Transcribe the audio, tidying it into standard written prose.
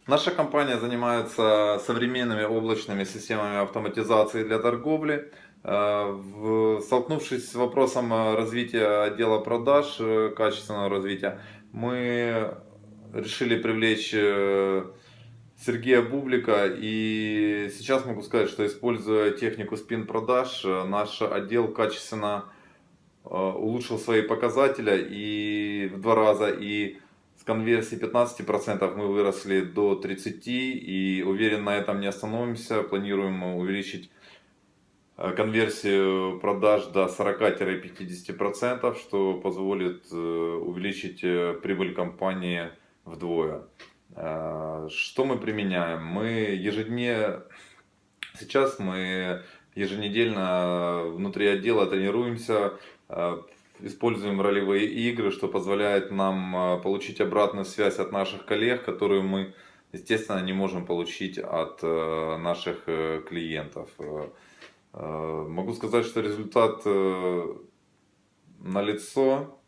Наша компания занимается современными облачными системами автоматизации для торговли. Столкнувшись с вопросом развития отдела продаж, качественного развития, мы решили привлечь Сергея Бублика. И сейчас могу сказать, что, используя технику спин-продаж, наш отдел качественно улучшил свои показатели и в 2 раза, и с конверсии 15% мы выросли до 30%, и уверен, на этом не остановимся. Планируем увеличить конверсию продаж до 40-50%, что позволит увеличить прибыль компании вдвое. Что мы применяем? Сейчас мы еженедельно внутри отдела тренируемся, используем ролевые игры, что позволяет нам получить обратную связь от наших коллег, которую мы, естественно, не можем получить от наших клиентов. Могу сказать, что результат налицо.